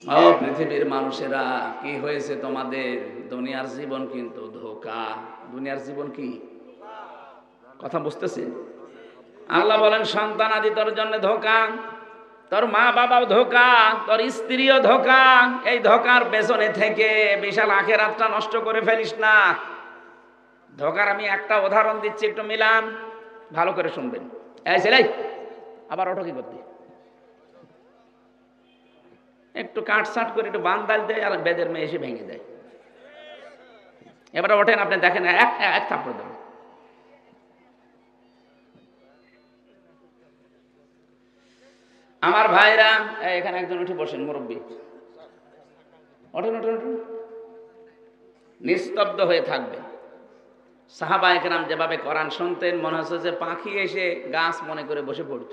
ও পৃথিবীর মানুষেরা, কি হয়েছে তোমাদের? দুনিয়ার জীবন কিন্তু ধোঁকা। দুনিয়ার জীবন কি? কথা বুঝতেছে? আল্লাহ বলেন সন্তান আদি তোর জন্য ধোঁকা, তোর মা বাবাও ধোঁকা, তোর স্ত্রীও ধোঁকা। এই ধোঁকার পেছনে থেকে বিশাল আখেরাতটা নষ্ট করে ফেলিস না। ধোঁকার আমি একটা উদাহরণ দিচ্ছি, একটু মিলান, ভালো করে শুনবেন। এই ছেলে, আবার ওঠো কি করতে? একটু কাটসাট করে একটু বান্দাল দেয় আর বেদের মেয়ে এসে ভেঙে দেয়। এবারে ওঠেন, আপনি দেখেন এক থাপ্পড় দেবেন। আমার ভাইরা, এখানে একজন উঠে বসেন, মুরব্বী, ওঠেন ওঠেন ওঠেন, নিস্তব্ধ হয়ে থাকবেন। সাহাবা একরাম যেভাবে কোরআন শুনতেন, মনে হচ্ছে যে পাখি এসে গাছ মনে করে বসে পড়ত।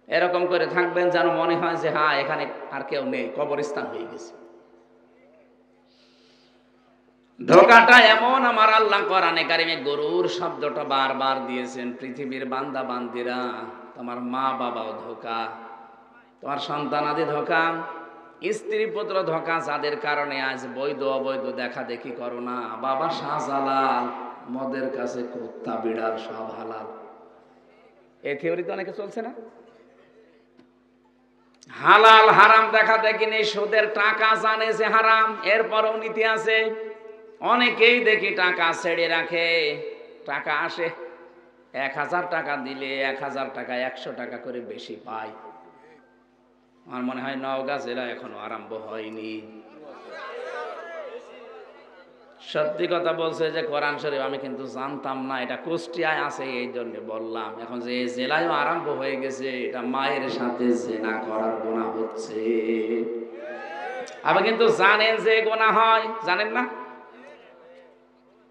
এরকম করে থাকবেন যেন মনে হয় যে হ্যাঁ, এখানে আর কেউ নেই, কবরস্থান হয়ে গেছে। ধোঁকাটা এমন, আমার আল্লাহ কোরআনে কারিমে গরুর শব্দটা বারবার দিয়েছেন। পৃথিবীর বান্দা বান্দিরা, তোমার মা বাবাও ধোঁকা, তোমার সন্তান আদি ধোঁকা, স্ত্রী পুত্র ধোঁকা, যাদের কারণে আজ বৈধ অবৈধ দেখা দেখি করো না। বাবা শাহজালাল, মদের কাছে কুত্তা বিড়াল সব হালাল। এই থিওরি তো অনেকে চলছে না। হালাল হারাম দেখা দেখি নেই, সুদের টাকা জানে যে হারাম, এরপরও নীতি আছে। অনেকেই দেখি টাকা ছেড়ে রাখে, টাকা আসে 1000 টাকা দিলে 1000 টাকা 100 টাকা করে বেশি পায়। আমার মনে হয় নওগাঁ জেলা এখনো আরম্ভ হয়নি। সত্যি কথা বলছে যে কোরআন শরীফ আমি কিন্তু জানতাম না, এটা কুষ্টিয়ায় আছে, এই জন্য বললাম। এখন যে এই জেলায়ও আরম্ভ হয়ে গেছে, এটা মায়ের সাথে জেনা করার গুনাহ হচ্ছে। আপনি কিন্তু জানেন যে গুনাহ হয়, জানেন না?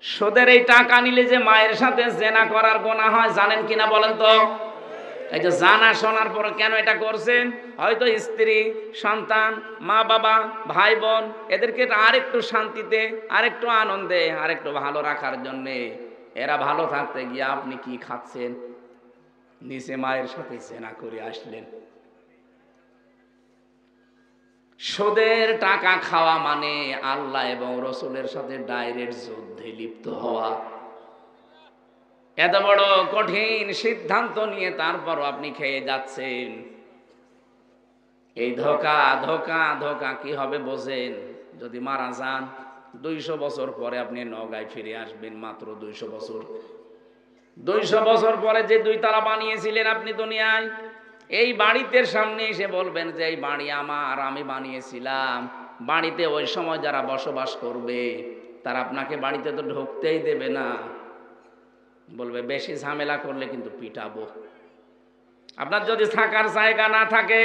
সুদের এই টাকা নিলে যে মায়ের সাথে জেনা করার গুনাহ হয়, জানেন কিনা বলেন তো? এই যে জানা শোনার পর কেন এটা করছেন? হয়তো স্ত্রী, সন্তান, মা বাবা, ভাই বোন, এদেরকে আরেকটু শান্তিতে, আরেকটু আনন্দে, আরেকটু ভালো রাখার জন্যে। এরা ভালো থাকতে গিয়ে আপনি কি খাচ্ছেন? নিচে মায়ের সাথে জেনা করে আসলেন। সুদের টাকা খাওয়া মানে আল্লাহ এবং রসুলের সাথে ডাইরেক্ট যুদ্ধে লিপ্ত হওয়া। এত বড় কঠিন সিদ্ধান্ত নিয়ে তারপরও আপনি খেয়ে যাচ্ছেন। এই ধোঁকা ধোঁকা ধোঁকা কি হবে বোঝেন? যদি মারা যান 200 বছর পরে আপনি নওগাঁয় ফিরে আসবেন, মাত্র 200 বছর। 200 বছর পরে যে 2 তালা বানিয়েছিলেন আপনি দুনিয়ায়, এই বাড়িতে সামনে এসে বলবেন যে এই বাড়ি আমার, আমি বানিয়েছিলাম। বাড়িতে ওই সময় যারা বসবাস করবে তারা আপনাকে বাড়িতে তো ঢুকতেই দেবে না, বলবে বেশি ঝামেলা করলে কিন্তু পিটাবো। আপনার যদি থাকার জায়গা না থাকে,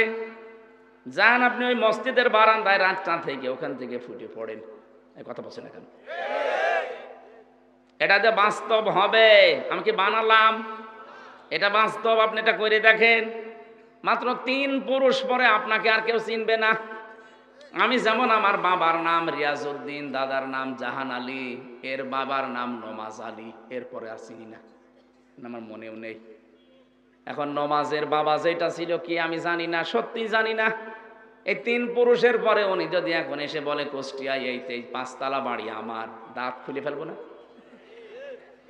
যান আপনি ওই মসজিদের বারান্দায় রাতটা থেকে ওখান থেকে ফুটে পড়েন। এই কথা বলছেন না কেন? এটা যে বাস্তব হবে, আমি কি বানালাম? এটা বাস্তব, আপনি এটা করে দেখেন। মাত্র 3 পুরুষ পরে আপনাকে আর কেউ চিনবে না। আমি যেমন, আমার বাবার নাম রিয়াজউদ্দিন, দাদার নাম জাহান আলী, এর বাবার নাম নমাজ আলী, এরপরে আর চিনি না, আমার মনেও নেই। এখন নমাজের বাবা যেটা ছিল কি আমি জানি না, সত্যি জানি না। এই 3 পুরুষের পরে উনি যদি এখন এসে বলে কুষ্টিয়ায় এই 5 তালা বাড়ি আমার, দাঁত খুলে ফেলবো না?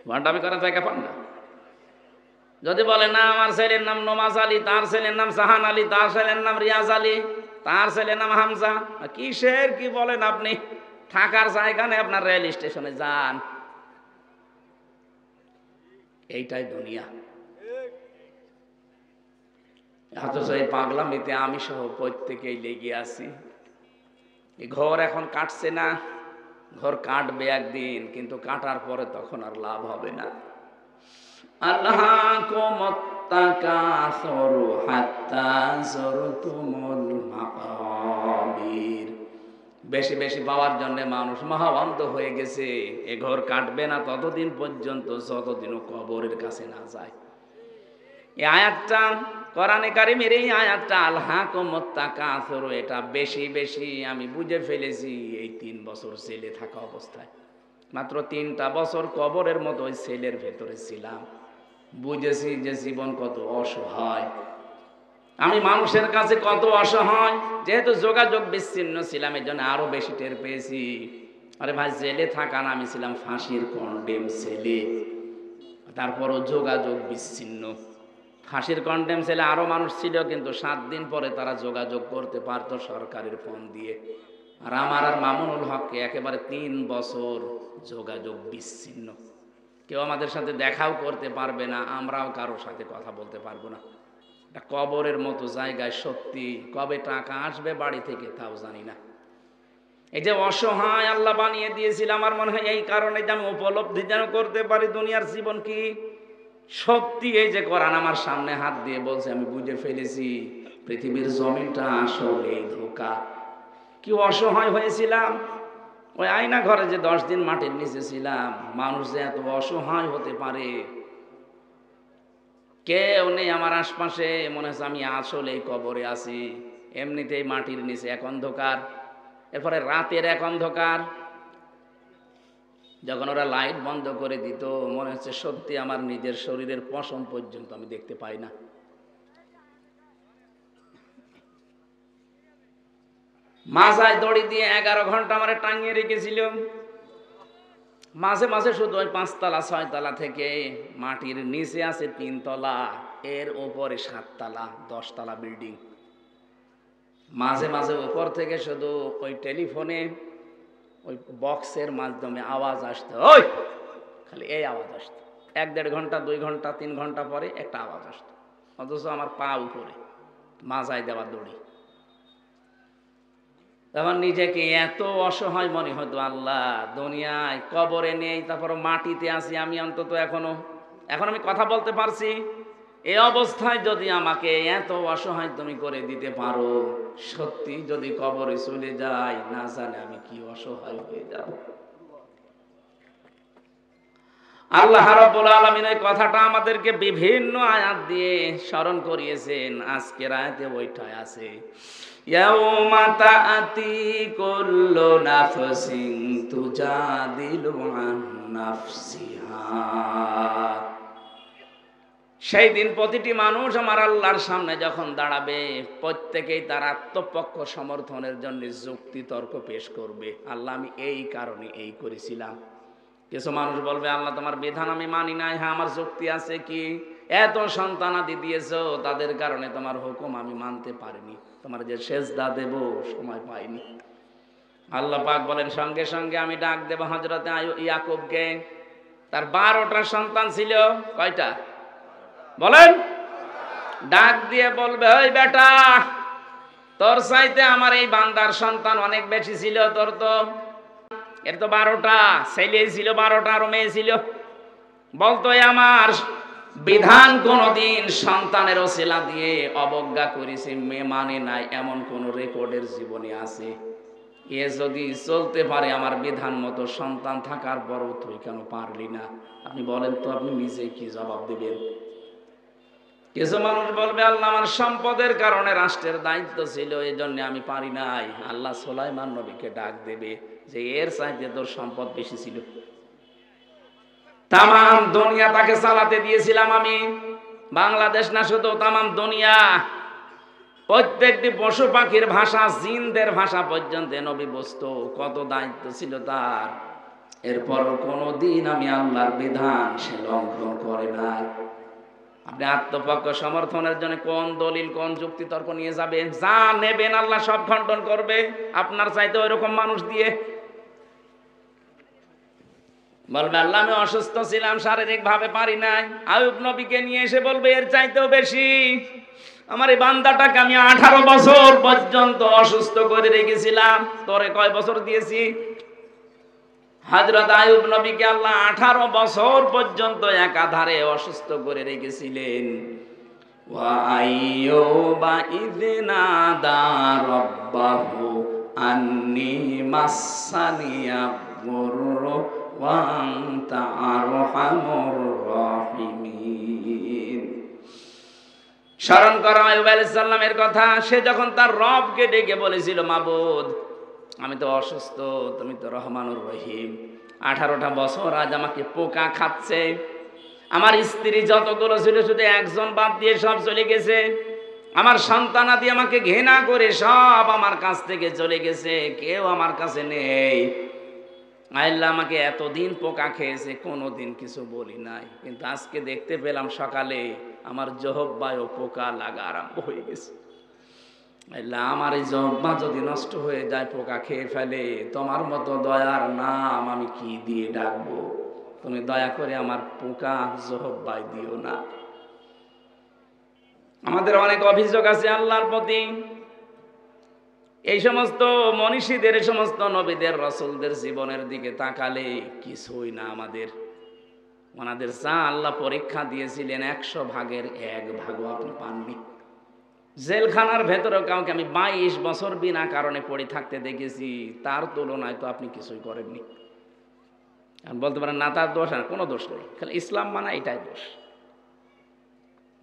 ভান্ডামি করার জায়গা পান না। যদি বলে না আমার ছেলের নাম নমাজ আলী, তার ছেলের নাম জাহান আলী, তার ছেলের নাম রিয়াজ আলী, তার ছেলের নাম হামজা, কিসের কি বলেন আপনি? থাকার জায়গা নেই, আপনার রেল স্টেশনে যান। এইটাই দুনিয়া। অথচ এই পাগলামিতে আমি সহ প্রত্যেকেই লেগে আছি। এই ঘর এখন কাটছে না, ঘর কাটবে একদিন, কিন্তু কাটার পরে তখন আর লাভ হবে না। বেশি বেশি পাওয়ার জন্য মানুষ মহাবন্ধ হয়ে গেছে। এ ঘর কাটবে না ততদিন পর্যন্ত যতদিনও কবরের কাছে না যায়। এই আয়াতটা, কোরআনে কারিমের এই আয়াতটা আলহাকুমুত তাকাসুর, এটা বেশি বেশি আমি বুঝে ফেলেছি এই 3 বছর জেলে থাকা অবস্থায়। মাত্র 3টা বছর কবরের মতো ওই সেলের ভেতরে ছিলাম, বুঝেছি যে জীবন কত অসহায়। আমি মানুষের কাছে কত অসহায়, যেহেতু যোগাযোগ বিচ্ছিন্ন ছিলাম এই জন্য আরো বেশি টের পেয়েছি। আরে ভাই, জেলে থাকা না, আমি ছিলাম ফাঁসির কন্ডেম ছেলে, তারপরও যোগাযোগ বিচ্ছিন্ন। ফাঁসির কন্ডেম ছেলে আরো মানুষ ছিল, কিন্তু 7 দিন পরে তারা যোগাযোগ করতে পারতো সরকারের ফোন দিয়ে। আর আমার আর মামুনুল হককে একেবারে 3 বছর যোগাযোগ বিচ্ছিন্ন। কেউ আমাদের সাথে দেখাও করতে পারবে না, আমরাও কারোর সাথে কথা বলতে পারবো না। এটা কবরের মতো জায়গায়, সত্যি কবে টাকা আসবে বাড়ি থেকে তাও জানি না। এই যে অসহায় আল্লাহ বানিয়ে দিয়েছিল, আমার মনে হয় এই কারণে যে আমি উপলব্ধি যেন করতে পারি দুনিয়ার জীবন কি সত্যি। এই যে কোরআন আমার সামনে হাত দিয়ে বলছে, আমি বুঝে ফেলেছি পৃথিবীর জমিনটা আসলে ধোঁকা। কি অসহায় হয়েছিলাম ওই আয়না ঘরে, যে 10 দিন মাটির নিচে ছিলাম। মানুষ যে এত অসহায় হতে পারে, কেউ নেই আমার আশপাশে, মনে হচ্ছে আমি আসলে কবরে আছি। এমনিতেই মাটির নিচে এক অন্ধকার, এরপরে রাতের এক অন্ধকার। যখন ওরা লাইট বন্ধ করে দিত, মনে হচ্ছে সত্যি আমার নিজের শরীরের পশম পর্যন্ত আমি দেখতে পাই না। মাথায় দড়ি দিয়ে 11 ঘন্টা আমার টাঙিয়ে রেখেছিল। মাঝে মাঝে শুধু ওই 5 তলা 6 তলা থেকে, মাটির নিচে আছে 3 তলা, এর উপরে 7 তলা 10 তলা বিল্ডিং। মাঝে মাঝে উপর থেকে শুধু ওই টেলিফোনে ওই বক্সের মাধ্যমে আওয়াজ আসতো, ওই খালি এই আওয়াজ আসতো। 1-1.5 ঘন্টা 2 ঘন্টা 3 ঘন্টা পরে একটা আওয়াজ আসতো, অথচ আমার পা উপরে, মাজায় দেওয়া দড়ি। তখন নিজেকে এত অসহায় মনে হতো, আল্লাহ দুনিয়ায় কবরে নেই, তারপর মাটিতে আছি আমি, অন্তত এখন আমি কথা বলতে পারছি। এই অবস্থায় যদি আমাকে এত অসহায় তুমি করে দিতে পারো, সত্যি যদি কবরে চলে যাই, না জানে আমি কি অসহায় হয়ে যাব। আল্লাহ রাব্বুল আলামিন এই কথাটা আমাদেরকে বিভিন্ন আয়াত দিয়ে স্মরণ করিয়েছেন। আজকের আয়াতে ওইটাই আছে, ইয়াউমা তাআতি কুল্লু নাফসিন তুজাদিলু আন নাফসিহা। সেই দিন প্রতিটি মানুষ আমার আল্লাহর সামনে যখন দাঁড়াবে, প্রত্যেকেই তার আত্মপক্ষ সমর্থনের জন্য যুক্তি তর্ক পেশ করবে। আল্লাহ আমি এই কারণে এই করেছিলাম। কিছু মানুষ বলবে, আল্লাহ তোমার বিধান আমি মানি নাই, হ্যাঁ আমার যুক্তি আছে, কি এত সন্তানাদি দিয়েছো, তাদের কারণে তোমার হুকুম আমি মানতে পারিনি, তোমার যে সেজদা দেব সময় পাইনি। আল্লাহ পাক বলেন, সঙ্গে সঙ্গে আমি ডাক দেব হযরতে ইয়াকুবকে। তার 12টা সন্তান ছিল, কয়টা বলেন? ডাক দিয়ে বলবে, ওই বেটা, তোর চাইতে আমার এই বান্দার সন্তান অনেক বেশি ছিল, তোর তো এর তো 12টা ছেলে ছিল, 12টা আরো মেয়ে ছিল। বলতো আমার বিধান কোনদিন সন্তানের ওসিলা দিয়ে অবজ্ঞা করেছে, মেয়ে মানে নাই, এমন কোন রেকর্ডের জীবনে আছে? এ যদি চলতে পারে আমার বিধান মতো, সন্তান থাকার পরও তুই কেন পারলি না? আপনি বলেন তো, আপনি নিজে কি জবাব দিবেন? কিছু মানুষ বলবে, আল্লাহ আমার সম্পদের কারণে রাষ্ট্রের দায়িত্ব ছিল, এই জন্য আমি পারি নাই। আল্লাহ সুলাইমান নবীকে ডাক দেবে যে এর চাইতে তোর সম্পদ বেশি ছিল, তামাম দুনিয়া তাকে চালাতে দিয়েছিলাম আমি। বাংলাদেশ না শুধু, তামাম দুনিয়া, প্রত্যেকটি পশু পাখির ভাষা, জিনদের ভাষা পর্যন্ত নবী বুঝতো, কত দায়িত্ব ছিল তার। এরপর কোনদিন আমি আল্লাহর বিধান সে লঙ্ঘন করে না। আপনি আত্মপক্ষ সমর্থনের জন্য কোন দলিল, কোন যুক্তি তর্ক নিয়ে যাবেন? যা নেবেন আল্লাহ সব খণ্ডন করবে, আপনার চাইতে ওই রকম মানুষ দিয়ে। বলবে, আল্লাহ আমি অসুস্থ ছিলাম, শারীরিক ভাবে পারি নাই। আইয়ুব নবীকে নিয়ে এসে বলবে, এর চাইতেও বেশি। আমার এই বান্দাটাকে আমি 18 বছর পর্যন্ত অসুস্থ করে রেখেছিলাম, তোরে কয় বছর দিয়েছি? হযরত আইয়ুব নবীকে আল্লাহ 18 বছর পর্যন্ত একাধারে অসুস্থ করে রেখেছিলেন। ওয়া আইয়ুবা ইযনাদা রাব্বাহু আন্নী মাসানিয়া গুররু ওয়া আনতা আরহামুর রাহিমিন। স্মরণ করো আইয়ুব আলাইহিস সালামের কথা। সে যখন তার রবকে ডেকে বলেছিল, মাবুদ আমি তো অসুস্থ, তুমি তো রহমানুর রহিম, 18টা বছর আজ আমাকে পোকা খাচ্ছে, আমার স্ত্রী যতগুলো ছিল শুধু একজন বাদ দিয়ে সব চলে গেছে, আমার সন্তানাদি আমাকে ঘৃণা করে সব আমার কাছ থেকে চলে গেছে, কেউ আমার কাছে নেই। আল্লাহ আমাকে এতদিন পোকা খেয়েছে, কোনোদিন কিছু বলি নাই, কিন্তু আজকে দেখতে পেলাম সকালে আমার জহব্বায়ও পোকা লাগা আরম্ভ হয়ে গেছে। আল্লাহ আমার এই জহব্বা যদি নষ্ট হয়ে যায়, পোকা খেয়ে ফেলে, তোমার মতো দয়ার নাম আমি কি দিয়ে ডাকবো? তুমি দয়া করে আমার পোকা জহব্বায় দিও না। আমাদের অনেক অভিযোগ আছে আল্লাহর প্রতি। এই সমস্ত মনীষীদের, এই সমস্ত নবীদের, রাসূলদের জীবনের দিকে তাকালে কিছুই না আমাদের। ওনাদের যা আল্লাহ পরীক্ষা দিয়েছিলেন 100 ভাগের 1 ভাগও আপনি পাননি। জেলখানার ভেতরে কাউকে আমি 22 বছর বিনা কারণে পড়ে থাকতে দেখেছি, তার তুলনায় তো আপনি কিছুই করেননি। বলতে পারেন না তার দোষ, আর কোনো দোষ নেই, খালি ইসলাম মানা এটাই দোষ।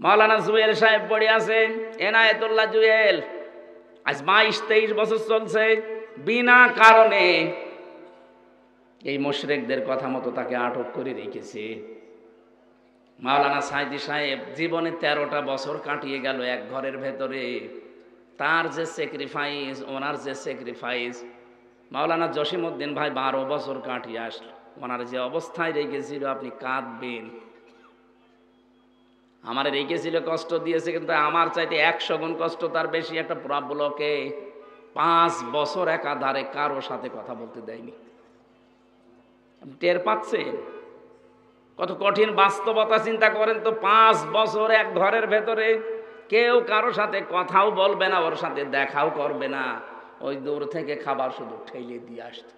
মাওলানা জুয়েল সাহেব পড়ে আছে, এনায়েতুল্লাহ জুয়েল, আজ 22-23 বছর চলছে, বিনা কারণে এই মুশরিকদের কথা মতো তাকে আটক করে রেখেছে। মাওলানা সাইদি সাহেব জীবনে 13টা বছর কাটিয়ে গেল এক ঘরের ভেতরে। তার যে স্যাক্রিফাইস, ওনার যে স্যাক্রিফাইস, মাওলানা জসিমউদ্দিন ভাই 12 বছর কাটিয়ে আসলো। ওনার যে অবস্থায় রেখেছিল আপনি কাঁদবেন। আমার রেখেছিল, কষ্ট দিয়েছে, কিন্তু আমার চাইতে 100 গুণ কষ্ট তার বেশি। একটা ব্লকে 5 বছর একাধারে কারো সাথে কথা বলতে দেয়নি। টের পাচ্ছেন কত কঠিন বাস্তবতা? চিন্তা করেন তো, 5 বছর এক ঘরের ভেতরে কেউ কারো সাথে কথাও বলবে না, ওর সাথে দেখাও করবে না, ওই দূর থেকে খাবার শুধু ঠেলে দিয়ে আসত।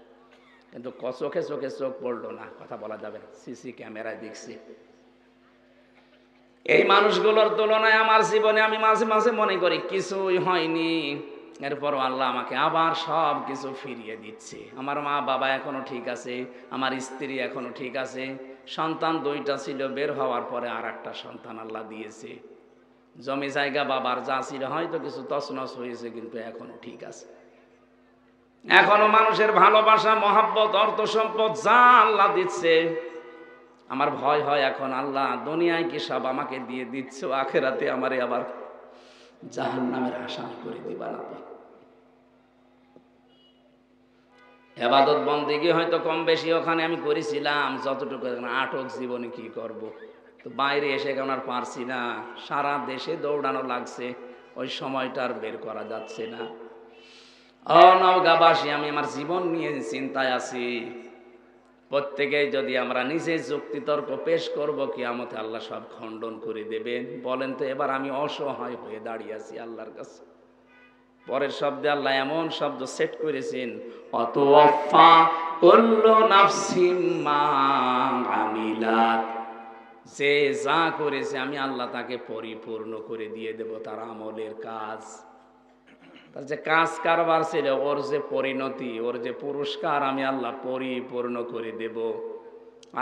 কিন্তু চোখে চোখে চোখ পড়লো না, কথা বলা যাবে না, সিসি ক্যামেরায় দেখছি। এই মানুষগুলোর তুলনায় আমার জীবনে আমি মাঝে মাঝে মনে করি কিছুই হয়নি। এরপরও আল্লাহ আমাকে আবার সব কিছু ফিরিয়ে দিচ্ছে। আমার মা বাবা এখনো ঠিক আছে, আমার স্ত্রী এখনো ঠিক আছে, সন্তান 2টা ছিল, বের হওয়ার পরে আর একটা সন্তান আল্লাহ দিয়েছে। জমি জায়গা বাবার যা ছিল হয়তো কিছু তছনছ হয়েছে, কিন্তু এখনো ঠিক আছে। এখনো মানুষের ভালোবাসা, মহাব্বত, অর্থ সম্পদ যা আল্লাহ দিচ্ছে, আমার ভয় হয় এখন, আল্লাহ দুনিয়ায় কি সব আমাকে দিয়ে দিচ্ছ, আখেরাতে আমারে আবার জাহান্নামের আসামি করে দিবা না তো। ইবাদত বন্দেগী হয়তো কম বেশি ওখানে আমি করেছিলাম যতটুকু, আটক জীবনে কি করব। তো বাইরে এসে এখন আর পারছি না, সারা দেশে দৌড়ানো লাগছে, ওই সময়টা আর বের করা যাচ্ছে না। নওগাঁবাসী, আমি আমার জীবন নিয়ে চিন্তায় আছি। প্রত্যেকেই যদি আমরা নিজে যুক্তিতর্ক পেশ করব, কিয়ামতে আল্লাহ সব খণ্ডন করে দেবেন। বলেন তো, এবার আমি অসহায় হয়ে দাঁড়িয়ে আছি আল্লাহর কাছে। পরের শব্দে আল্লাহ এমন শব্দ সেট করেছেন, অতওয়াফা কুল্লু নাফসিম মা আমিলাত, যে যা করেছে আমি আল্লাহ তাকে পরিপূর্ণ করে দিয়ে দেব তার আমলের কাজ। তার যে কাজ কারবার ছিল, ওর যে পরিণতি, ওর যে পুরস্কার আমি আল্লাহ পরিপূর্ণ করে দেব।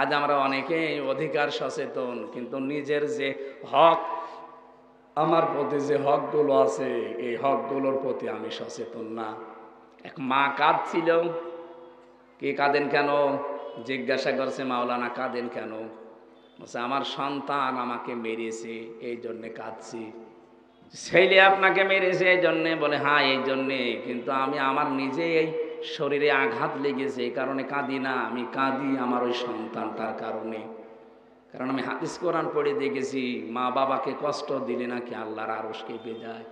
আজ আমরা অনেকেই অধিকার সচেতন, কিন্তু নিজের যে হক, আমার প্রতি যে হকগুলো আছে, এই হকগুলোর প্রতি আমি সচেতন না। এক মা কাঁদছিল, কি কাঁদেন কেন জিজ্ঞাসা করছে মাওলানা, কাঁদেন কেন? বলছে আমার সন্তান আমাকে মেরেছে, এই জন্যে কাঁদছি। ছেলে আপনাকে মেরেছে এই জন্যে? বলে হ্যাঁ এই জন্যে, কিন্তু আমি আমার নিজে এই শরীরে আঘাত লেগেছে, এই কারণে কাঁদি না। আমি কাঁদি আমার ওই সন্তানটার কারণে। কারণ আমি হাদিস কোরআন পড়ে দেখেছি, মা বাবাকে কষ্ট দিলে নাকি আল্লাহর আরশ কেঁপে যায়।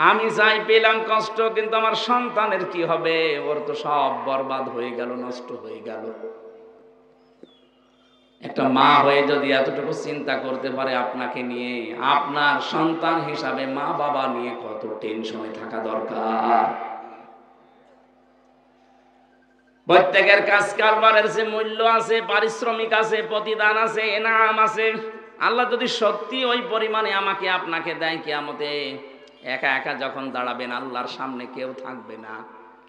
আমি যাই পেলাম কষ্ট, কিন্তু আমার সন্তানের কি হবে? ওর তো সব বরবাদ হয়ে গেল, নষ্ট হয়ে গেল। একটা মা হয়ে যদি এতটুকু চিন্তা করতে পারে আপনাকে নিয়ে, আপনার সন্তান হিসাবে মা বাবা নিয়ে কত টেনশনে থাকা দরকার। প্রত্যেকের কাজ কারবারের যে মূল্য আছে, পারিশ্রমিক আছে, প্রতিদান আছে, এনাম আছে। আল্লাহ যদি সত্যি ওই পরিমাণে আমাকে আপনাকে দেয়, কিয়ামতে একা একা যখন দাঁড়াবেন আল্লাহর সামনে, কেউ থাকবে না,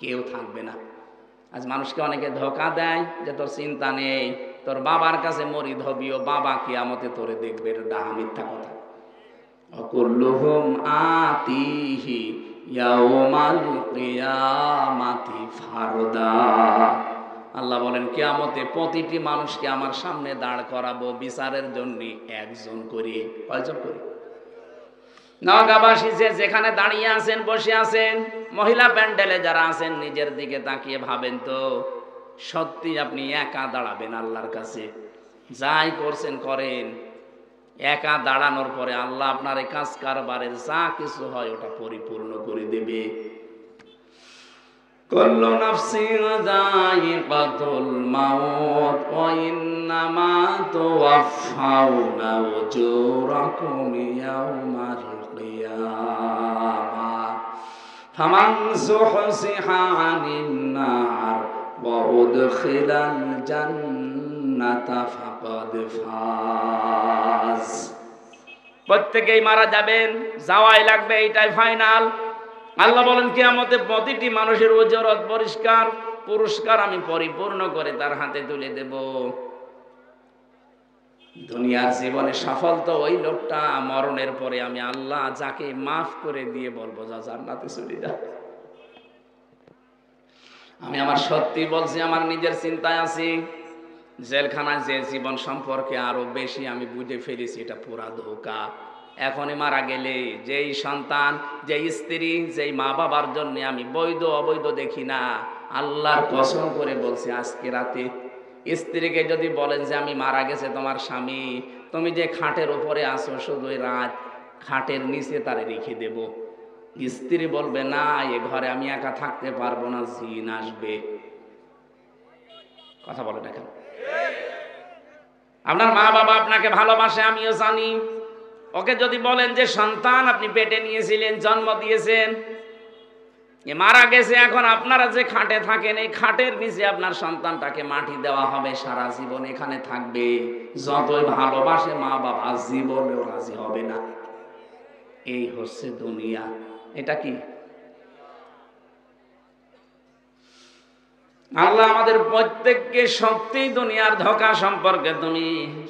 কেউ থাকবে না। আজ মানুষকে অনেকে ধোঁকা দেয় যে তোর চিন্তা নেই, তোর বাবার কাছে মরিদ হবিও, বাবা কিয়ামতে তোরে দেখবে। এটা ডাহা মিথ্যা কথা। অকুল্লুহুম আতিহি ইয়াউমাল কিয়ামাতি ফারদা। আল্লাহ বলেন কিয়ামতে প্রতিটি মানুষকে আমার সামনে দাঁড় করাবো বিচারের জন্য, একজন করে। কয়জন করে? নওগাঁবাসী যে যেখানে দাঁড়িয়ে আছেন, বসে আছেন, মহিলা প্যান্ডেলে যারা আছেন, নিজের দিকে তাকিয়ে ভাবেন তো সত্যি আপনি একা দাঁড়াবেন আল্লাহর কাছে? যাই করছেন করেন, একা দাঁড়ানোর পরে আল্লাহ আপনার এই কাজ কারবারের যা কিছু হয় ওটা পরিপূর্ণ করে দেবে। কুল্লু নাফসিন যায়িকাতুল মাউত ওয়া ইন্নামা তুওয়াফাউনা উজুরাকুম ইয়াওমাল কিয়ামাহ ফামান যুহসিহা আনিন নার ওয়া উদখিলাল জান্নাতা ফাকাদ ফাজ। প্রত্যেকেই মারা যাবেন, যাওয়াই লাগবে, এটাই ফাইনাল। আল্লাহ বলেন কিয়ামতে প্রতিটি মানুষের উজরত পরিষ্কার, পুরস্কার আমি পরিপূর্ণ করে তার হাতে তুলে দেব। দুনিয়ার জীবনে সফল তো ওই লোকটা, মরণের পরে আমি আল্লাহ যাকে মাফ করে দিয়ে বলবো যা জান্নাতে চলে যা। আমি আমার সত্যি বলছি, আমার নিজের চিন্তায় আছি। জেলখানায় যে জীবন সম্পর্কে আরো বেশি আমি বুঝে ফেলেছি এটা পুরা ধোঁকা। এখনই মারা গেলে যেই সন্তান, যেই স্ত্রী, যেই মা বাবার জন্য আমি বৈধ অবৈধ দেখি না, আল্লাহর কসম করে বলছি আজকে রাতে স্ত্রীকে যদি বলেন যে আমি মারা গেছে তোমার স্বামী, তুমি যে খাটের উপরে আসো শুধু রাত খাটের নিচে তারে রেখে দেব, স্ত্রী বলবে না এ ঘরে আমি একা থাকতে পারবো না, জিন আসবে। কথা বলে দেখেন, আপনার মা বাবা আপনাকে ভালোবাসে, আমিও জানি। ওকে যদি বলেন যে সন্তান আপনি পেটে নিয়েছিলেন, জন্ম দিয়েছেন, এ মারা গেছে, এখন আপনারা যে খাটে থাকেন এই খাটের নিচে আপনার সন্তানটাকে মাটি দেওয়া হবে, সারা জীবন এখানে থাকবে। যতই ভালোবাসে মা বাবা জীবনেও রাজি হবে না। এই হচ্ছে দুনিয়া। এটা কি আল্লাহ আমাদের প্রত্যেককে সত্যি দুনিয়ার ধোঁকা সম্পর্কে তুমি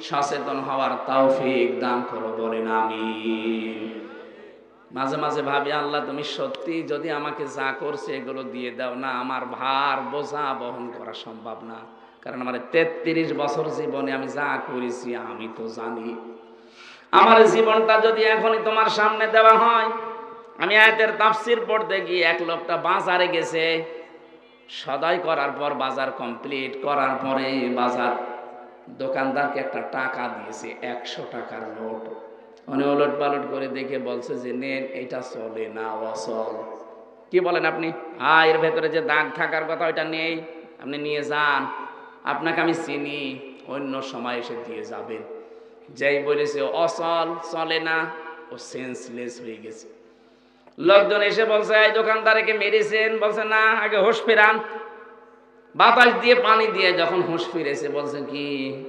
সচেতন হওয়ার তৌফিক দান করো, বলেন আমিন। মাঝে মাঝে ভাবি আল্লাহ তুমি সত্যি যদি আমাকে যা করছে এগুলো দিয়ে দাও না, আমার ভার বোঝা বহন করা সম্ভব না। কারণ আমার 33 বছর জীবনে আমি যা করেছি আমি তো জানি। আমার জীবনটা যদি এখনই তোমার সামনে দেওয়া হয়, আমি আয়াতের তাফসীর পড়তে গিয়ে এক লোকটা বাজারে গেছে, সদাই করার পর বাজার কমপ্লিট করার পরে বাজার দোকানদারকে একটা টাকা দিয়েছে, 100 টাকার নোট। উনি ওলট পালট করে দেখে বলছে যে নেন, এটা চলে না, অচল। কি বলেন আপনি? হ্যাঁ, এর ভেতরে যে দাগ থাকার কথা ওইটা নেই, আপনি নিয়ে যান, আপনাকে আমি চিনি, অন্য সময় এসে দিয়ে যাবেন। যেই বলেছে অচল, চলে না, ও সেন্সলেস হয়ে গেছে। লোকজন এসে বলছে এই দোকানদারকে মেরেছেন, বলছে না, আগে হুঁশ ফেরান। বাতাস দিয়ে পানি দিয়ে যখন হুঁশ ফিরেছে বলছে কি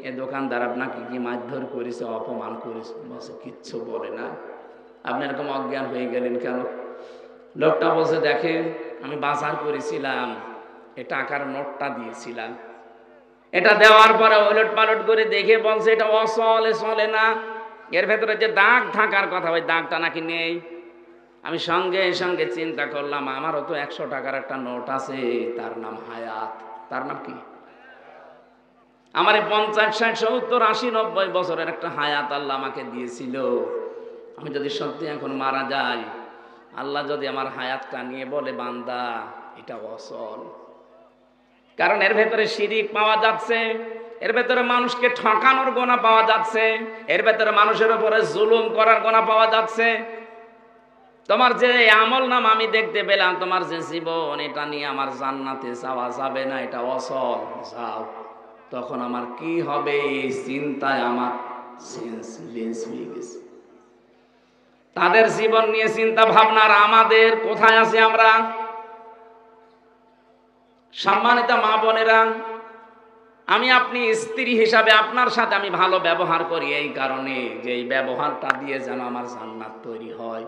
এ দোকানদার আপনাকে কি মারধর করেছে, অপমান করেছে? বলছে কিচ্ছু বলে না। আপনি এরকম অজ্ঞান হয়ে গেলেন কেন? লোকটা বলছে দেখেন আমি বাজার করেছিলাম, এ টাকার নোটটা দিয়েছিলাম, এটা দেওয়ার পরে ওলট পালট করে দেখে বলছে এটা অচল, চলে না, এর ভেতরে যে দাগ থাকার কথা ওই দাগটা নাকি নেই। আমি সঙ্গে সঙ্গে চিন্তা করলাম আমারও তো 100 টাকার একটা নোট আছে, তার নাম হায়াত। তার নাম কি? আমার 50, 60, 70, 80, 90 বছরের একটা হায়াত আল্লাহ আমাকে দিয়েছিল। আমি যদি সত্যি এখন মারা যাই, আল্লাহ যদি আমার হায়াতটা নিয়ে বলে বান্দা এটা অচল, কারণ এর ভেতরে শিরিক পাওয়া যাচ্ছে, এর ভেতরে মানুষকে ঠকানোর গোনা পাওয়া যাচ্ছে, এর ভেতরে মানুষের উপরে জুলুম করার গোনা পাওয়া যাচ্ছে। তোমার যে আমল নাম আমি দেখতে পেলাম, তোমার যে জীবন, এটা নিয়ে আমার জান্নাতে যাওয়া যাবে না, এটা অচল, যাও। তখন আমার কি হবে এই চিন্তায় আমার সেন্সলেস হয়ে গেছে। তাদের জীবন নিয়ে চিন্তা ভাবনা, আর আমাদের কোথায় আছি আমরা? সম্মানিত মা বোনেরা, আমি আপনি স্ত্রী হিসাবে আপনার সাথে আমি ভালো ব্যবহার করি এই কারণে যে এই ব্যবহারটা দিয়ে যেন আমার জান্নাত তৈরি হয়।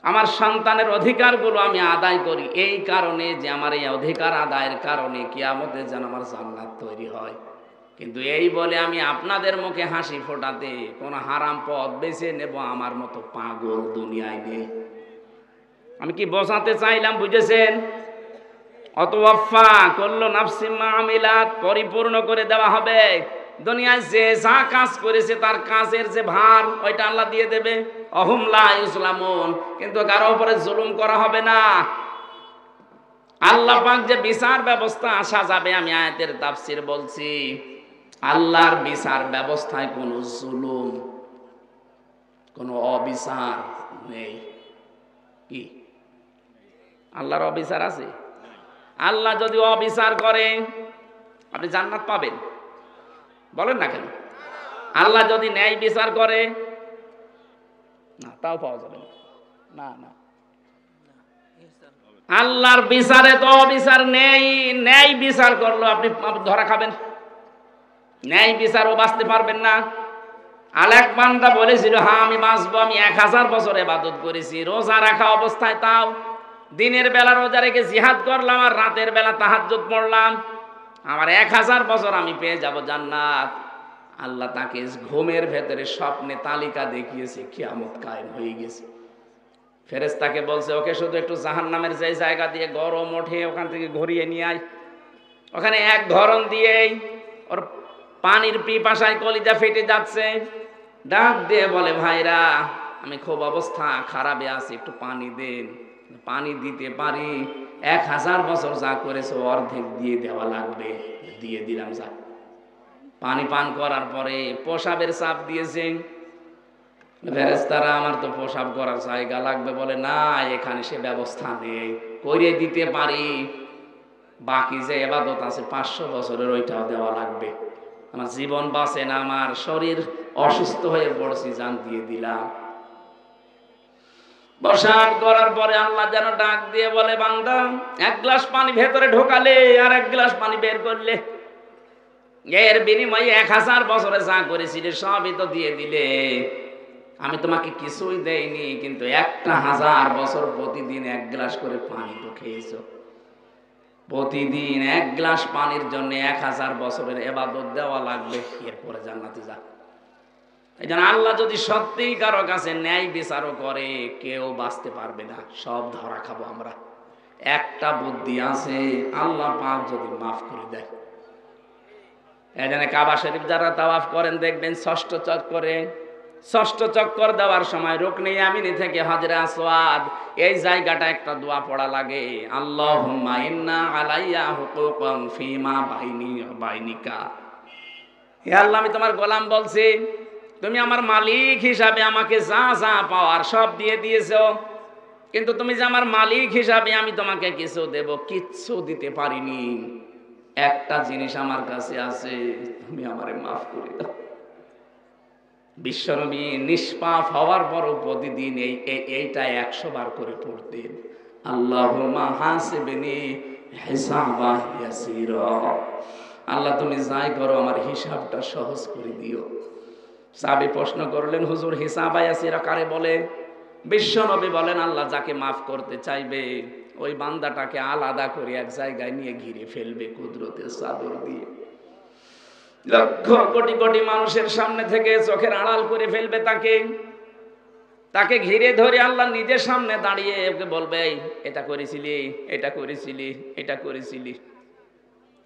আমার সন্তানের অধিকারগুলো আমি আদায় করি এই কারণে যে আমার এই অধিকার আদায়ের কারণে কিয়ামতে যেন আমার জান্নাত তৈরি হয়। কিন্তু এই বলে আমি আপনাদের মুখে হাসি ফোটাতে কোন হারাম পথ বেছে নেব আমার মতো পাগল দুনিয়ায় নেই। আমি কি বোঝাতে চাইলাম বুঝেছেন? অতওয়াফা কুল্লু নাফসিন মা আমিলাত, পরিপূর্ণ করে দেওয়া হবে। দুনিয়ায় যে যা কাজ করেছে তার কাজের যে ভার ওইটা আল্লাহ দিয়ে দেবে। অহুম লা ইউসলামুন, কিন্তু কারো উপরে জুলুম করা হবে না। আল্লাহ পাক যে বিচার ব্যবস্থা আসা যাবে, আমি আয়াতের তাফসীর বলছি, আল্লাহর বিচার ব্যবস্থায় কোনো জুলুম, কোনো অবিচার নেই। কি আল্লাহর অবিচার আছে? আল্লাহ যদি অবিচার করে আপনি জান্নাত পাবেন? বলেন না কেন? আল্লাহ যদি ন্যায় বিচার করে, না তাও পাওয়া যাবে না। না না, আল্লাহর বিচারে তো অবিচার নেই। ন্যায় বিচার করলো আপনি ধরা খাবেন, ন্যায় বিচারও বাঁচতে পারবেন না। আলেক বান্দা বলেছিল, হ্যাঁ আমি বাঁচবো, আমি 1000 বছর ইবাদত করেছি, রোজা রাখা অবস্থায়, তাও দিনের বেলা রোজা রেখে জিহাদ করলাম আর রাতের বেলা তাহাজ্জুদ পড়লাম, আমার 1000 বছর আমি পেয়ে যাব জান্নাত। আল্লাহ তাকে ঘুমের ভেতরে স্বপ্নে তালিকা দেখিয়েছে, কিয়ামত কায়েম হয়ে গেছে। ফেরেশতাকে বলছে, ওকে শুধু একটু জাহান্নামের যে জায়গা দিয়ে গরম ওঠে ওখান থেকে ঘুরিয়ে নিয়ে আয়। ওখানে এক ধরন দিয়েই ওর পানির পিপাসায় কলিজা ফেটে যাচ্ছে। ডাক দিয়ে বলে, ভাইরা আমি খুব অবস্থা খারাপে আছি, একটু পানি দেন। পানি দিতে পারি, 1000 বছর যা করেছে অর্ধেক দিয়ে দেওয়া লাগবে। দিয়ে দিলাম। যা পানি পান করার পরে প্রসাবের চাপ দিয়েছে। ফেরেশতারা, আমার তো প্রসাব করার জায়গা লাগবে। বলে, না এখানে সে ব্যবস্থা নেই, করে দিতে পারি, বাকি যে ইবাদত আছে 500 বছরের ওইটাও দেওয়া লাগবে। আমার জীবন বাঁচে না, আমার শরীর অসুস্থ হয়ে পড়ছি, জান দিয়ে দিলাম। প্রসাব করার পরে আল্লাহ যেন ডাক দিয়ে বলে, বান্দা 1 গ্লাস পানি ভেতরে ঢোকালে আর 1 গ্লাস পানি বের করলে, এর বিনিময়ে 1000 বছরে যা করেছিলে সবই তো দিয়ে দিলে। আমি তোমাকে কিছুই দেইনি, কিন্তু 1000 বছর প্রতিদিন 1 গ্লাস করে পানি তো খেয়েছো। প্রতিদিন 1 গ্লাস পানির জন্য 1000 বছরের ইবাদত দেওয়া লাগবে, এরপরে জান্নাতে যা। এই জন্য আল্লাহ যদি সত্যিই কারো কাছে ন্যায় বিচারও করে, কেউ বাঁচতে পারবে না, সব ধরা খাবো আমরা। একটা বুদ্ধি আছে, আল্লাহ পাক যদি মাফ করে দেয়। এই জন্য কাবা শরীফ যারা তাওয়াফ করেন দেখবেন ষষ্ঠ চক্কর দেওয়ার সময় রুকনে ইয়ামিনী থেকে হাজরে আসওয়াদ এই জায়গাটা একটা দোয়া পড়া লাগে, আল্লাহুম্মা ইন্না আলাইয়া হুকুকান ফিমা বাইনি ওয়া বাইনিকা। হে আল্লাহ, আমি তোমার গোলাম বলছি, তুমি আমার মালিক হিসাবে আমাকে যা যা পাওয়ার সব দিয়ে দিয়েছো, কিন্তু তুমি যে আমার মালিক হিসাবে আমি তোমাকে কিছু দেব, কিচ্ছু দিতে পারিনি। একটা জিনিস আমার কাছে আছে, তুমি আমারে মাফ করে দাও। বিশ্বনবী নিষ্পাপ হওয়ার পরও প্রতিদিন এইটা 100 বার করে পড়তেন, আল্লাহুম্মা হাসিবনি হিসাবা ইয়াসিরা। আল্লাহ তুমি যাই করো আমার হিসাবটা সহজ করে দিও। সাহাবী প্রশ্ন করলেন, হুজুর হিসাবা ইয়াসিরা কারে বলে? বিশ্বনবী বলেন, আল্লাহ যাকে মাফ করতে চাইবে ওই বান্দাটাকে আলাদা করে এক জায়গায় নিয়ে ঘিরে ফেলবে কুদরতের চাদর দিয়ে। লক্ষ কোটি কোটি মানুষের সামনে থেকে চোখের আড়াল করে ফেলবে তাকে ঘিরে ধরে আল্লাহ নিজের সামনে দাঁড়িয়ে ওকে বলবে, এটা করেছিলি, এটা করেছিলি, এটা করেছিলি।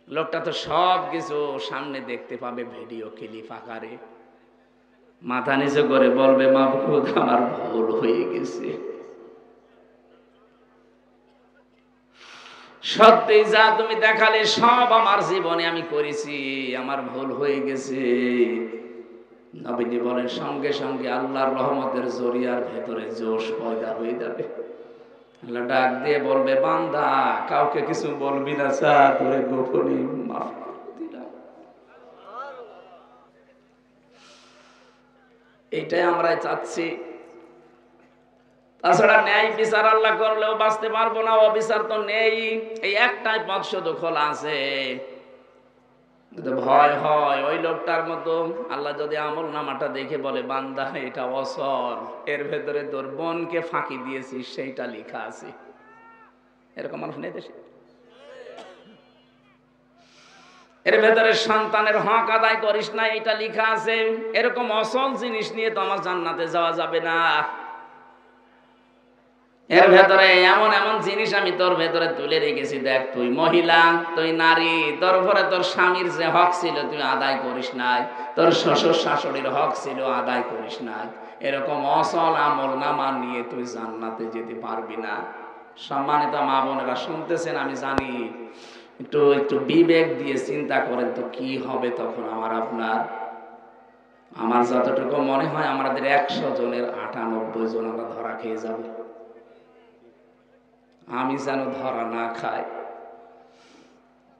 লোকটা তো সব কিছু সামনে দেখতে পাবে ভিডিও ক্লিপ আকারে। মাথা নিচু করে বলবে, মাবুদ আমার ভুল হয়ে গেছে। সত্যি যা তুমি দেখালে সব আমার জীবনে আমি করেছি, আমার ভুল হয়ে গেছে। নবীজি বলেন, সঙ্গে সঙ্গে আল্লাহর রহমতের জরিয়ার ভেতরে জোশ পয়দা হয়ে যাবে। আল্লাহ ডাক দিয়ে বলবে, বান্দা কাউকে কিছু বলবি না, স্যার তোরে গোপনে মাফ করে দিলাম। এইটাই আমরা চাচ্ছি। তাছাড়া ন্যায় বিচার আল্লাহ করলেও বাঁচতে পারবো না, অবিচার তো নেই। এই একটাই পথ শুধু খোলা আছে। ভয় হয় ওই লোকটার মতো, আল্লাহ যদি আমল নামাটা দেখে বলে, বান্দা এটা অসল, এর ভেতরে তোর বোনকে ফাঁকি দিয়েছিস সেইটা লেখা আছে। এরকম মানুষ নেই দেশে। এর ভেতরে সন্তানের হক আদায় করিস না, এটা লেখা আছে। এরকম অসল জিনিস নিয়ে তো আমার জান্নাতে যাওয়া যাবে না। এর ভেতরে এমন এমন জিনিস আমি তোর ভেতরে তুলে রেখেছি, দেখ তুই মহিলা, তুই নারী, তোর উপরে তোর স্বামীর যে হক ছিল তুই আদায় করিস নাই, তোর শ্বশুর শাশুড়ির হক ছিল আদায় করিস নাই। এরকম অসল আমল নামা নিয়ে তুই জান্নাতে যেতে পারবি না। সম্মানিত মা বোনেরা শুনতেছেন, আমি জানি, একটু একটু বিবেক দিয়ে চিন্তা করেন তো কি হবে তখন আমার আপনার। আমার যতটুকু মনে হয় আমাদের 100 জনের 98 জন আমরা ধরা খেয়ে যাব। আমি যেন ধরা না খাই।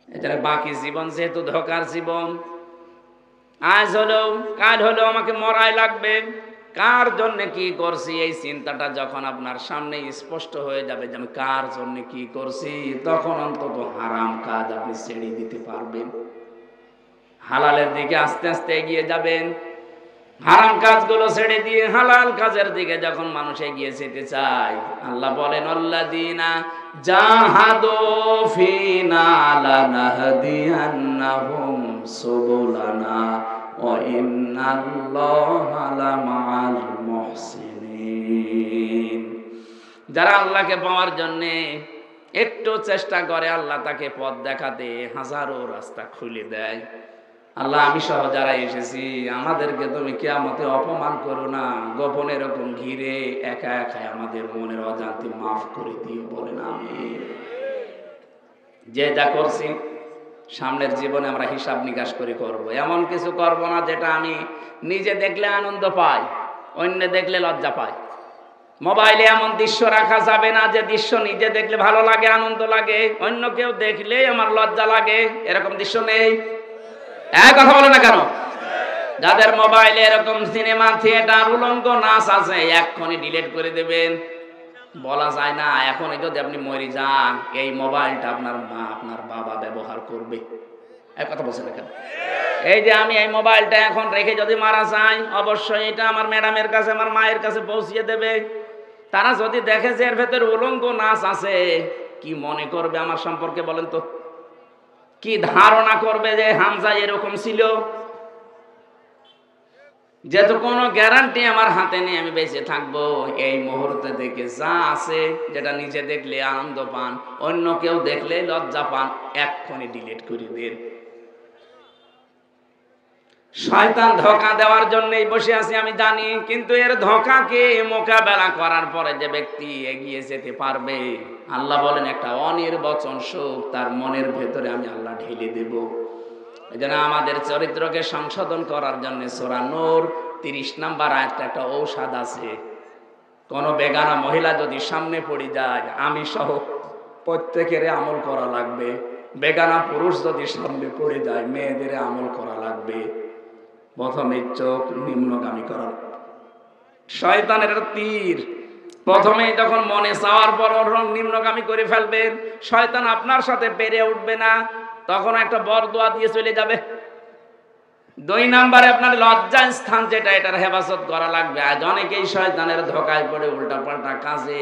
এটা বাকি জীবন যেহেতু ধোকার জীবন, আজ হলেও কাল হলেও আমাকে মরাই লাগবে। কার জন্য কি করছি এই চিন্তাটা যখন আপনার সামনে স্পষ্ট হয়ে যাবে যে আমি কার জন্য কি করছি, তখন অন্তত হারাম কাজ আপনি ছেড়ে দিতে পারবেন, হালালের দিকে আস্তে আস্তে এগিয়ে যাবেন। হারাম কাজগুলো ছেড়ে দিয়ে হালাল কাজের দিকে যখন মানুষ এগিয়ে যেতে চায়, আল্লাহ বলেন আল্লাযীনা জাহাদু ফিনা লানাহদিয়ান্নাহুম সুবুলানা ওয়া ইন্নাল্লাহা লামাআল মুহসিনিন। যারা আল্লাহকে পাওয়ার জন্য একটু চেষ্টা করে, আল্লাহ তাকে পথ দেখাতে হাজারো রাস্তা খুলে দেয়। আল্লাহ আমি সহ যারা এসেছি আমাদেরকে তুমি কিয়ামতে অপমান করো না, গোপনে এরকম ঘিরে একা একা আমাদের মনের অজান্তে মাফ করে দিও, বলেন আমিন। যে যা করছি সামনের জীবনে আমরা হিসাব নিকাশ করে করব। এমন কিছু করব না যেটা আমি নিজে দেখলে আনন্দ পাই, অন্য দেখলে লজ্জা পাই। মোবাইলে এমন দৃশ্য রাখা যাবে না যে দৃশ্য নিজে দেখলে ভালো লাগে, আনন্দ লাগে, অন্য কেউ দেখলে আমার লজ্জা লাগে, এরকম দৃশ্য নেই। এক কথা বলে না কেন? যাদের মোবাইলে এরকম সিনেমা থিয়েটার উলঙ্গ নাচ আছে এক্ষুনি ডিলিট করে দেবেন। বলা যায় না এখনই যদি আপনি মরে যান এই মোবাইলটা আপনার মা আপনার বাবা ব্যবহার করবে। এক কথা বলছেন কেন? এই যে আমি এই মোবাইলটা এখন রেখে যদি মারা যাই, অবশ্যই এটা আমার ম্যাডামের কাছে আমার মায়ের কাছে পৌঁছিয়ে দেবে। তারা যদি দেখে যে এর ভেতরে উলঙ্গ নাচ আছে, কি মনে করবে আমার সম্পর্কে বলেন তো? কি ধারণা করবে যে হামজা এরকম ছিল? যেহেতু কোনো গ্যারান্টি আমার হাতে নেই আমি বেঁচে থাকবো, এই মুহূর্তে দেখে যা আছে যেটা নিজে দেখলে আনন্দ পান, অন্য কেউ দেখলে লজ্জা পান, এক্ষুনি ডিলিট করে দেন। শয়তান ধোঁকা দেওয়ার জন্যই বসে আছি আমি জানি, কিন্তু এর ধোঁকাকে মোকাবেলা করার পরে যে ব্যক্তি এগিয়ে যেতে পারবে, আল্লাহ বলেন একটা অনির্বচন সুখ তার মনের ভেতরে আমি আল্লাহ ঢেলে দেব। এজন্য আমাদের চরিত্রকে সংশোধন করার জন্য সূরা নূর 30 নম্বর আয়াতে একটা ঔষধ আছে। কোন বেগানা মহিলা যদি সামনে পড়ে যায়, আমি সহ প্রত্যেকের আমল করা লাগবে। বেগানা পুরুষ যদি সামনে পড়ে যায়, মেয়েদের আমল করা লাগবে। প্রথমে চোখ নিম্নগামী করা। শয়তানের তীর প্রথমে যখন মনে চাওয়ার পর নিম্নগামী করে ফেলবেন, শয়তান আপনার সাথে পেরে উঠবে না, তখন একটা বরদোয়া দিয়ে চলে যাবে। 2 নম্বরে আপনার লজ্জা স্থান যেটা, এটার হেফাজত করা লাগবে। আজ অনেকেই শয়তানের ধোঁকায় পড়ে উল্টাপাল্টা কাজে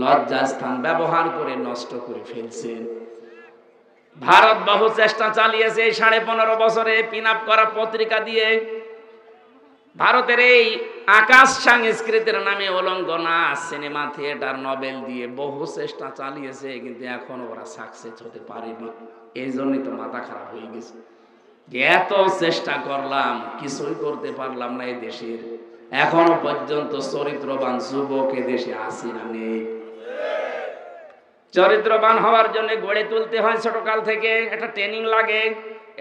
লজ্জা স্থান ব্যবহার করে নষ্ট করে ফেলছেন। ভারত বহু চেষ্টা চালিয়েছে এই 15.5 বছরে পিন আপ করা পত্রিকা দিয়ে। ভারতের এই আকাশ সংস্কৃতির নামে উলঙ্গ নাচ, সিনেমা থিয়েটার, নভেল দিয়ে বহু চেষ্টা চালিয়েছে, কিন্তু এখনো ওরা সাকসেস হতে পারেনি। এই জন্যই তো মাথা খারাপ হয়ে গেছে। এত চেষ্টা করলাম কিছুই করতে পারলাম না। এই দেশের এখনো পর্যন্ত চরিত্রবান যুবক দেশে আছে না নেই? চরিত্রবান হওয়ার জন্য গড়ে তুলতে হয় ছোটকাল থেকে, একটা ট্রেনিং লাগে।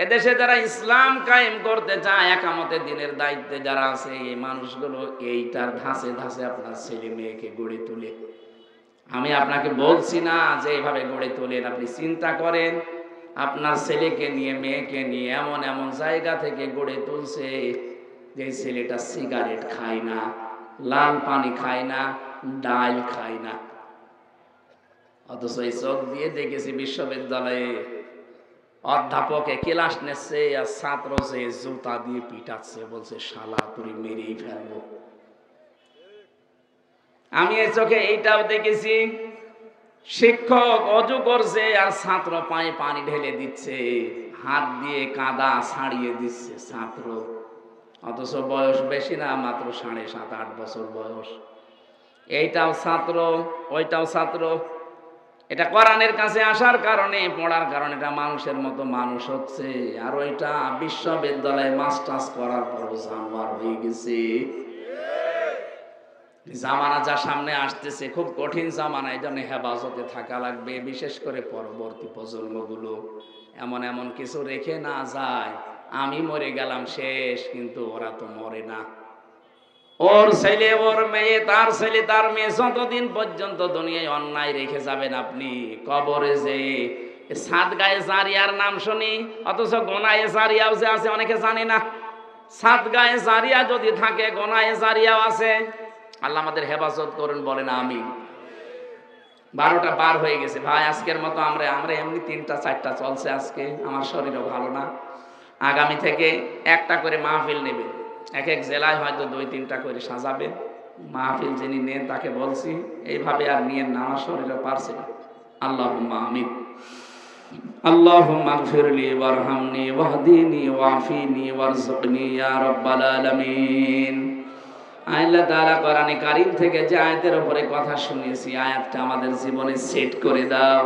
এদেশে যারা ইসলাম কায়েম করতে চায়, একামতে দিনের দায়িত্বে যারা আছে, এই মানুষগুলো এইটার ধাঁচে ধাঁচে আপনার ছেলে মেয়েকে গড়ে তোলে। আমি আপনাকে বলছি না যে এইভাবে গড়ে তোলেন, আপনি চিন্তা করেন আপনার ছেলেকে নিয়ে মেয়েকে নিয়ে এমন এমন জায়গা থেকে গড়ে তুলছে যে ছেলেটা সিগারেট খায় না, লাল পানি খায় না, ডাল খায় না, অথচ এই চোখ দিয়ে দেখেছি বিশ্ববিদ্যালয়ে অধ্যাপকে ক্লাস নিচ্ছে আর ছাত্র সে জুতা দিয়ে পিটাচ্ছে, বলছে শালা তুই মেরেই ফেলবো। আমি এই চোখে এইটাও দেখেছি, শিক্ষক অজু করছে আর ছাত্র পায়ে পানি ঢেলে দিচ্ছে, হাত দিয়ে কাদা ছাড়িয়ে দিচ্ছে ছাত্র, অথচ বয়স বেশি না, মাত্র 7.5-8 বছর বয়স। এইটাও ছাত্র, ওইটাও ছাত্র। এটা কোরআনের কাছে আসার কারণে, পড়ার কারণে এটা মানুষের মতো মানুষ হচ্ছে, আর ওইটা বিশ্ববিদ্যালয়ে মাস্টার্স করার পর জানোয়ার হয়ে গেছে। জামানা যা সামনে আসতেছে খুব কঠিন জামানা, এই জন্য হেফাজতে থাকা লাগবে, বিশেষ করে পরবর্তী প্রজন্মগুলো এমন এমন কিছু রেখে না যায়। আমি মরে গেলাম শেষ, কিন্তু ওরা তো মরে না। ওর ছেলে, ওর মেয়ে, তার ছেলে, তার মেয়ে, যতদিন পর্যন্ত দুনিয়ায় অন্যায় রেখে যাবেন আপনি, কবরে যে সাদগায়ে জারিয়ার নাম শুনি, অথচ গোনায়ে জারিয়াও যে আছে অনেকে জানে না। সাদগায়ে জারিয়া যদি থাকে, গোনায়ে জারিয়াও আছে। আল্লাহ আমাদের হেফাজত করুন, বলেন আমিন। 12টা পার হয়ে গেছে ভাই, আজকের মতো আমরা এমনি 3টা 4টা চলছে আজকে, আমার শরীরও ভালো না। আগামী থেকে একটা করে মাহফিল নেবে, এক এক জেলায় হয়তো 2-3টা করে সাজাবে মাহফিল। যিনি নেন তাকে বলছি এইভাবে আর নিয়েন না, আমার শরীরও পারছে না। আল্লাহুম্মা আমিন। আল্লাহুম্মা গফিরলি ওয়ারহামনি ওয়াহদিনি ওয়াফিনি ওয়ারযুকনি ইয়া রাব্বাল আলামিন। আল্লাহ তাআলা কোরআনে কারীম থেকে যে আয়াতের উপরে কথা শুনিয়েছি, আয়াতটা আমাদের জীবনে সেট করে দাও।